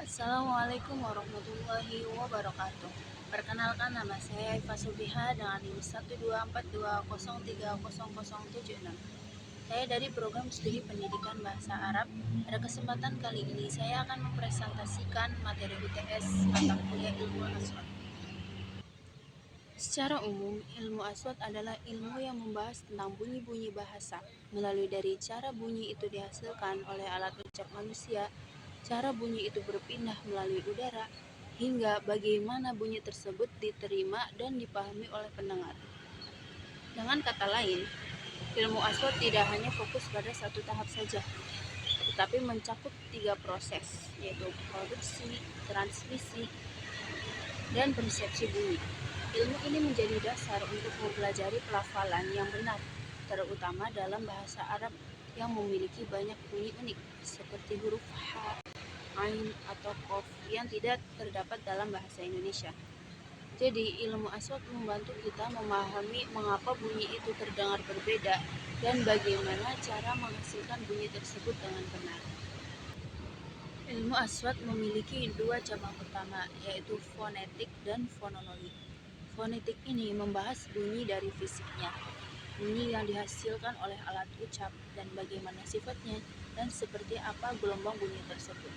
Assalamualaikum warahmatullahi wabarakatuh. Perkenalkan, nama saya Iva Subiha dengan NIM 12420303076. Saya dari program studi pendidikan bahasa Arab. Pada kesempatan kali ini saya akan mempresentasikan materi UTS mata kuliah ilmu aswad. Secara umum, ilmu aswad adalah ilmu yang membahas tentang bunyi-bunyi bahasa, melalui dari cara bunyi itu dihasilkan oleh alat ucap manusia, cara bunyi itu berpindah melalui udara, hingga bagaimana bunyi tersebut diterima dan dipahami oleh pendengar. Dengan kata lain, ilmu aswad tidak hanya fokus pada satu tahap saja, tetapi mencakup 3 proses, yaitu produksi, transmisi, dan persepsi bunyi. Ilmu ini menjadi dasar untuk mempelajari pelafalan yang benar, terutama dalam bahasa Arab yang memiliki banyak bunyi unik, seperti huruf H, Ain, atau Qaf yang tidak terdapat dalam bahasa Indonesia. Jadi, ilmu aswad membantu kita memahami mengapa bunyi itu terdengar berbeda dan bagaimana cara menghasilkan bunyi tersebut dengan benar. Ilmu aswad memiliki 2 cabang utama, yaitu fonetik dan fonologi. Fonetik ini membahas bunyi dari fisiknya, bunyi yang dihasilkan oleh alat ucap dan bagaimana sifatnya dan seperti apa gelombang bunyi tersebut.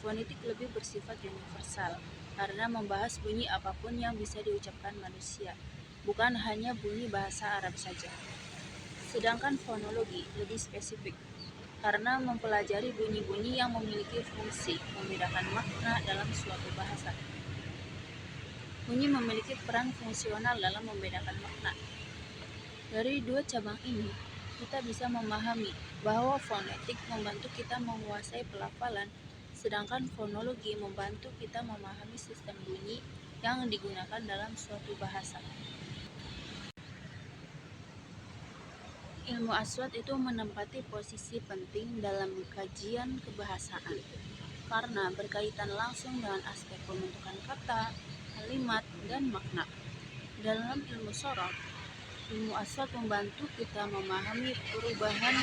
Fonetik lebih bersifat universal karena membahas bunyi apapun yang bisa diucapkan manusia, bukan hanya bunyi bahasa Arab saja. Sedangkan fonologi lebih spesifik karena mempelajari bunyi-bunyi yang memiliki fungsi membedakan makna dalam suatu bahasa. Bunyi memiliki peran fungsional dalam membedakan makna. Dari 2 cabang ini, kita bisa memahami bahwa fonetik membantu kita menguasai pelafalan, sedangkan fonologi membantu kita memahami sistem bunyi yang digunakan dalam suatu bahasa. Ilmu aswad itu menempati posisi penting dalam kajian kebahasaan karena berkaitan langsung dengan aspek pembentukan kata, kalimat, dan makna. Dalam ilmu sorab, ilmu aswad membantu kita memahami perubahan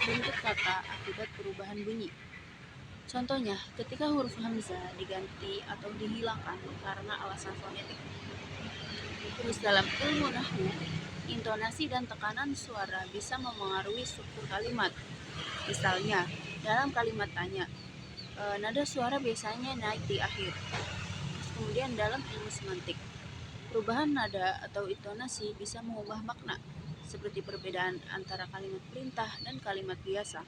bentuk kata akibat perubahan bunyi. Contohnya, ketika huruf hamzah diganti atau dihilangkan karena alasan fonetik. Terus dalam ilmu nahwu, intonasi dan tekanan suara bisa memengaruhi struktur kalimat. Misalnya, dalam kalimat tanya, nada suara biasanya naik di akhir. Kemudian dalam ilmu semantik, perubahan nada atau intonasi bisa mengubah makna, seperti perbedaan antara kalimat perintah dan kalimat biasa.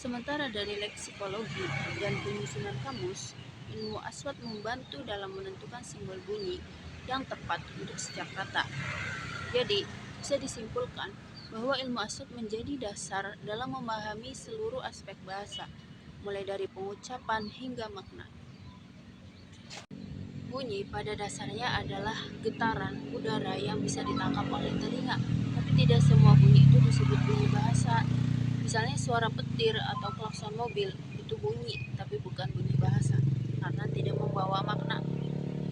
Sementara dari leksikologi dan penyusunan kamus, ilmu aswad membantu dalam menentukan simbol bunyi yang tepat untuk setiap kata. Jadi, bisa disimpulkan bahwa ilmu aswad menjadi dasar dalam memahami seluruh aspek bahasa, mulai dari pengucapan hingga makna. Bunyi pada dasarnya adalah getaran udara yang bisa ditangkap oleh telinga, tapi tidak semua bunyi itu disebut bunyi bahasa. Misalnya suara petir atau klakson mobil itu bunyi, tapi bukan bunyi bahasa, karena tidak membawa makna.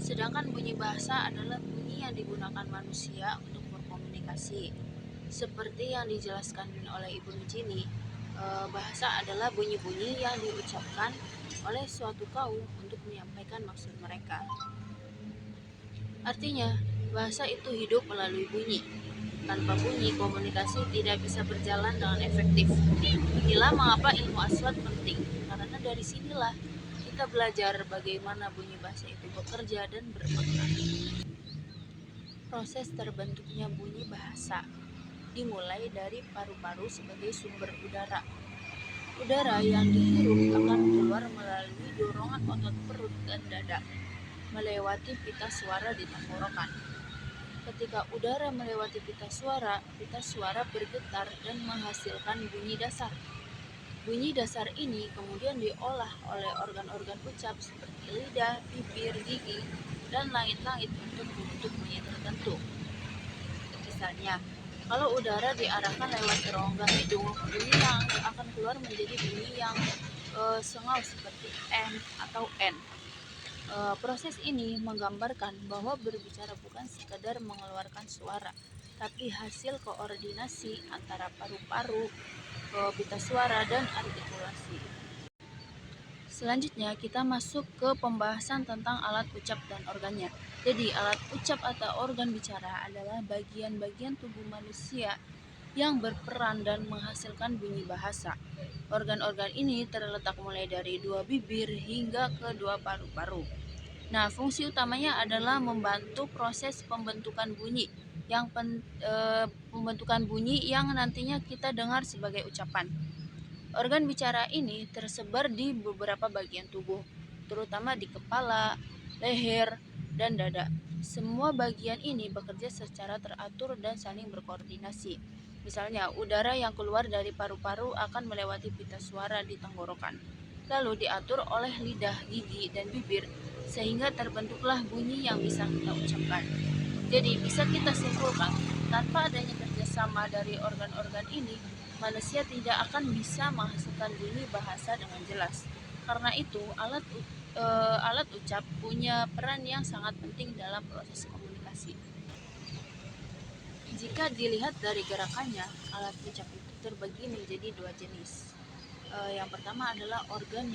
Sedangkan bunyi bahasa adalah bunyi yang digunakan manusia untuk berkomunikasi. Seperti yang dijelaskan oleh Ibu Nujini, bahasa adalah bunyi-bunyi yang diucapkan oleh suatu kaum untuk menyampaikan maksud mereka. Artinya, bahasa itu hidup melalui bunyi. Tanpa bunyi, komunikasi tidak bisa berjalan dengan efektif. Inilah mengapa ilmu aswad penting, karena dari sinilah kita belajar bagaimana bunyi bahasa itu bekerja dan bermakna. Proses terbentuknya bunyi bahasa dimulai dari paru-paru sebagai sumber udara. Udara yang dihirup akan keluar melalui dorongan otot perut dan dada, melewati pita suara di tenggorokan. Ketika udara melewati pita suara bergetar dan menghasilkan bunyi dasar. Bunyi dasar ini kemudian diolah oleh organ-organ ucap seperti lidah, bibir, gigi, dan langit-langit untuk membentuk bunyi tertentu. Misalnya, kalau udara diarahkan lewat rongga hidung, bunyi yang akan keluar menjadi bunyi yang sengal seperti M atau N. Proses ini menggambarkan bahwa berbicara bukan sekadar mengeluarkan suara, tapi hasil koordinasi antara paru-paru, pita suara, dan artikulasi. Selanjutnya kita masuk ke pembahasan tentang alat ucap dan organnya. Jadi alat ucap atau organ bicara adalah bagian-bagian tubuh manusia yang berperan dan menghasilkan bunyi bahasa. Organ-organ ini terletak mulai dari dua bibir hingga ke dua paru-paru. Nah, fungsi utamanya adalah membantu proses pembentukan bunyi yang nantinya kita dengar sebagai ucapan. Organ bicara ini tersebar di beberapa bagian tubuh, terutama di kepala, leher, dan dada. Semua bagian ini bekerja secara teratur dan saling berkoordinasi. Misalnya, udara yang keluar dari paru-paru akan melewati pita suara di tenggorokan, lalu diatur oleh lidah, gigi, dan bibir, sehingga terbentuklah bunyi yang bisa kita ucapkan. Jadi, bisa kita simpulkan, tanpa adanya kerjasama dari organ-organ ini, manusia tidak akan bisa menghasilkan bunyi bahasa dengan jelas. Karena itu, alat ucap punya peran yang sangat penting dalam proses komunikasi. Jika dilihat dari gerakannya, alat ucap itu terbagi menjadi dua jenis. Yang pertama adalah organ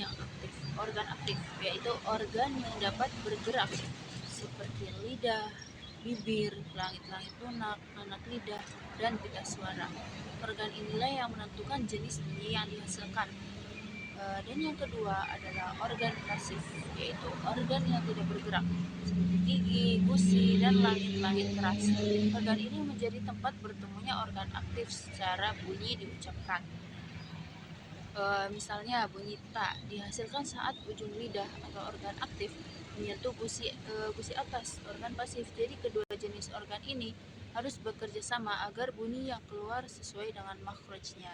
aktif, yaitu organ yang dapat bergerak seperti lidah, bibir, langit-langit lunak, anak lidah, dan pita suara. Organ inilah yang menentukan jenis bunyi yang dihasilkan. Dan yang kedua adalah organ pasif, yaitu organ yang tidak bergerak seperti gigi, gusi, dan langit-langit keras. Organ ini menjadi tempat bertemunya organ aktif secara bunyi diucapkan. Misalnya bunyi ta dihasilkan saat ujung lidah atau organ aktif menyentuh gusi atas organ pasif. Jadi kedua jenis organ ini harus bekerja sama agar bunyi yang keluar sesuai dengan makhrajnya.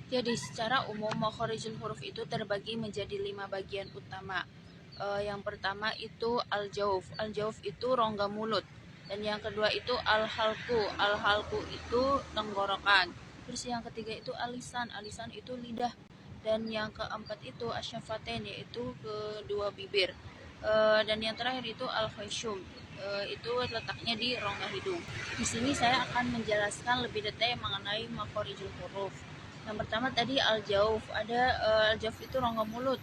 Jadi secara umum makharijul huruf itu terbagi menjadi 5 bagian utama. Yang pertama itu al-jauf. Al-jauf itu rongga mulut. Dan yang kedua itu al-halqu. Al-halqu itu tenggorokan. Terus yang ketiga itu alisan. Alisan itu lidah. Dan yang keempat itu asyafatain, yaitu kedua bibir. Dan yang terakhir itu al-khayshum. Itu letaknya di rongga hidung. Di sini saya akan menjelaskan lebih detail mengenai makharijul huruf. Yang pertama tadi al-jauf. Al-jauf itu rongga mulut.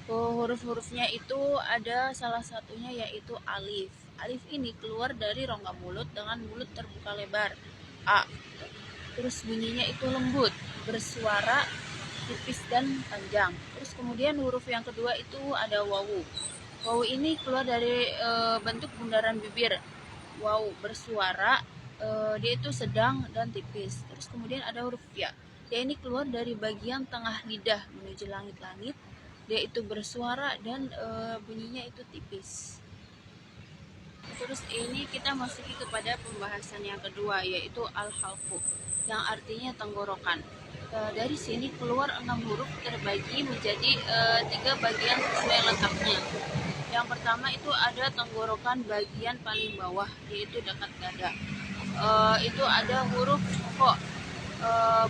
Huruf-hurufnya itu ada salah satunya yaitu alif. Alif ini keluar dari rongga mulut dengan mulut terbuka lebar, a. Terus bunyinya itu lembut, bersuara tipis dan panjang. Terus kemudian huruf yang kedua itu ada wawu. Wawu ini keluar dari bentuk bundaran bibir. Wawu bersuara, dia itu sedang dan tipis. Terus kemudian ada huruf ya. Dia ini keluar dari bagian tengah lidah menuju langit-langit. Dia itu bersuara dan bunyinya itu tipis. Terus ini kita masuki kepada pembahasan yang kedua, yaitu al-halqu, yang artinya tenggorokan. Dari sini keluar 6 huruf terbagi menjadi 3 bagian sesuai letaknya. Yang pertama itu ada tenggorokan bagian paling bawah, yaitu dekat dada. Itu ada huruf kho.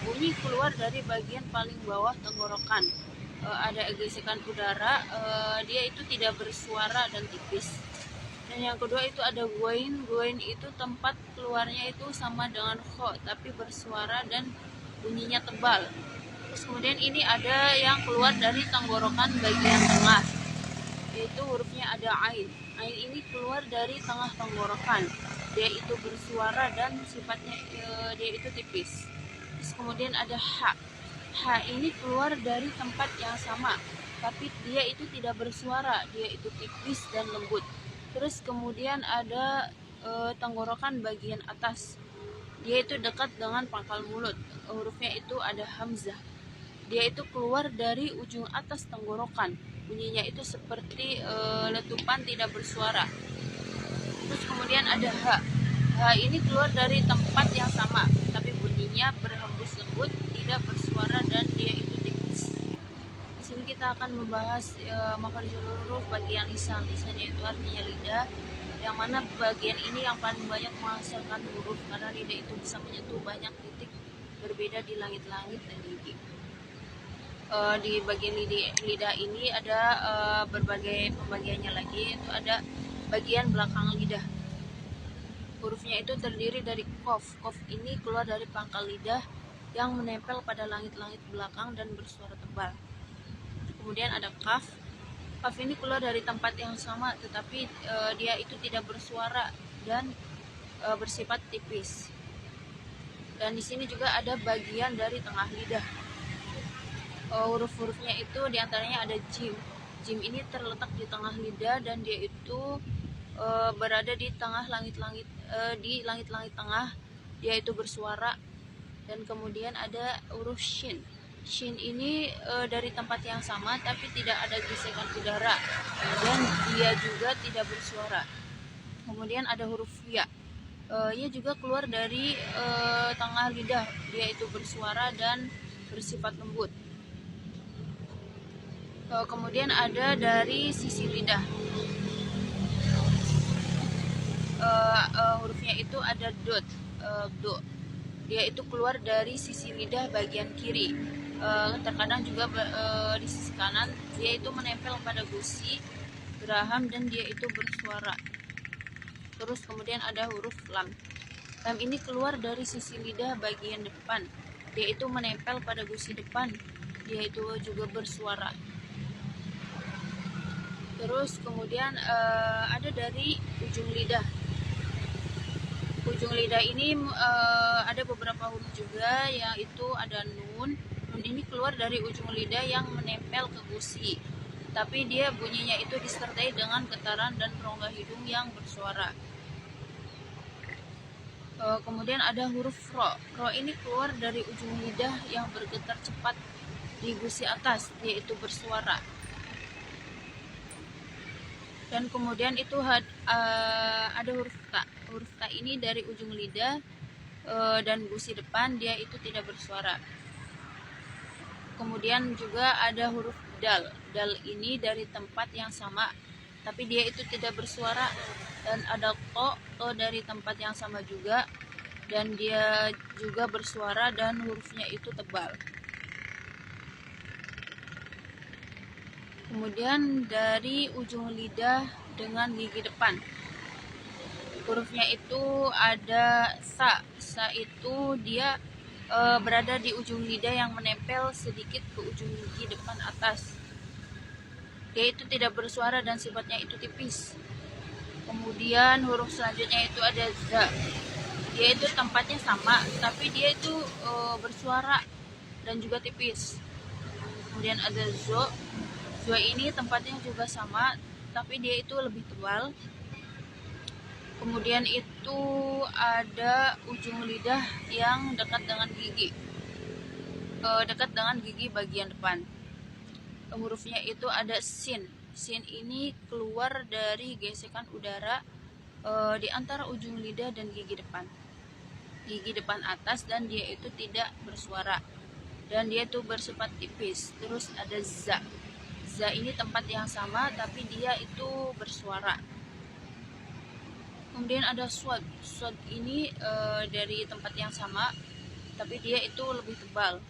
Bunyi keluar dari bagian paling bawah tenggorokan. Ada gesekan udara, dia itu tidak bersuara dan tipis. Dan yang kedua itu ada guain. Guain itu tempat keluarnya itu sama dengan kho, tapi bersuara dan bunyinya tebal. Terus kemudian ini ada yang keluar dari tenggorokan bagian tengah, yaitu hurufnya ada ain. Ain ini keluar dari tengah tenggorokan. Dia itu bersuara dan sifatnya dia itu tipis. Terus kemudian ada ha. Ha ini keluar dari tempat yang sama, tapi dia itu tidak bersuara, dia itu tipis dan lembut. Terus kemudian ada tenggorokan bagian atas. Dia itu dekat dengan pangkal mulut. Hurufnya itu ada hamzah. Dia itu keluar dari ujung atas tenggorokan. Bunyinya itu seperti letupan, tidak bersuara. Terus kemudian ada ha. Ha ini keluar dari tempat yang sama, tapi bunyinya berhembus lembut, tidak bersuara, dan dia itu tipis. Di sini kita akan membahas makharijul huruf bagian lisan. Lisan itu artinya lidah, yang mana bagian ini yang paling banyak menghasilkan huruf karena lidah itu bisa menyentuh banyak titik berbeda di langit-langit dan gigi. Di bagian lidah ini ada berbagai pembagiannya lagi. Itu ada bagian belakang lidah. Hurufnya itu terdiri dari kof. Kof ini keluar dari pangkal lidah yang menempel pada langit-langit belakang dan bersuara tebal. Kemudian ada kaf. Kaf ini keluar dari tempat yang sama, tetapi dia itu tidak bersuara dan bersifat tipis. Dan di sini juga ada bagian dari tengah lidah. Huruf-hurufnya itu diantaranya ada jim. Jim ini terletak di tengah lidah dan dia itu berada di tengah langit-langit, di langit-langit tengah. Dia itu bersuara. Dan kemudian ada huruf shin. Shin ini dari tempat yang sama tapi tidak ada gesekan udara dan dia juga tidak bersuara. Kemudian ada huruf ya. Ia juga keluar dari tengah lidah. Dia itu bersuara dan bersifat lembut. Kemudian ada dari sisi lidah. Hurufnya itu ada dot, do. Dia itu keluar dari sisi lidah bagian kiri. Terkadang juga di sisi kanan. Dia itu menempel pada gusi, geraham, dan dia itu bersuara. Terus kemudian ada huruf lam. Lam ini keluar dari sisi lidah bagian depan. Dia itu menempel pada gusi depan. Dia itu juga bersuara. Terus kemudian ada dari ujung lidah. Ujung lidah ini ada beberapa huruf juga, yaitu ada nun. Nun ini keluar dari ujung lidah yang menempel ke gusi, tapi dia bunyinya itu disertai dengan getaran dan rongga hidung yang bersuara. Kemudian ada huruf ro. Ro ini keluar dari ujung lidah yang bergetar cepat di gusi atas, yaitu bersuara. Dan kemudian itu ada huruf ta. Huruf ta ini dari ujung lidah dan gusi depan, dia itu tidak bersuara. Kemudian juga ada huruf dal. Dal ini dari tempat yang sama, tapi dia itu tidak bersuara. Dan ada to dari tempat yang sama juga, dan dia juga bersuara dan hurufnya itu tebal. Kemudian dari ujung lidah dengan gigi depan, hurufnya itu ada sa. Sa itu dia berada di ujung lidah yang menempel sedikit ke ujung gigi depan atas. Dia itu tidak bersuara dan sifatnya itu tipis. Kemudian huruf selanjutnya itu ada za. Dia itu tempatnya sama, tapi dia itu bersuara dan juga tipis. Kemudian ada zo. Zo ini tempatnya juga sama, tapi dia itu lebih tebal. Kemudian itu ada ujung lidah yang dekat dengan gigi, dekat dengan gigi bagian depan. Hurufnya itu ada sin. Sin ini keluar dari gesekan udara di antara ujung lidah dan gigi depan. Gigi depan atas, dan dia itu tidak bersuara. Dan dia itu bersifat tipis. Terus ada za. Za ini tempat yang sama, tapi dia itu bersuara. Kemudian ada swad. Swad ini dari tempat yang sama, tapi dia itu lebih tebal.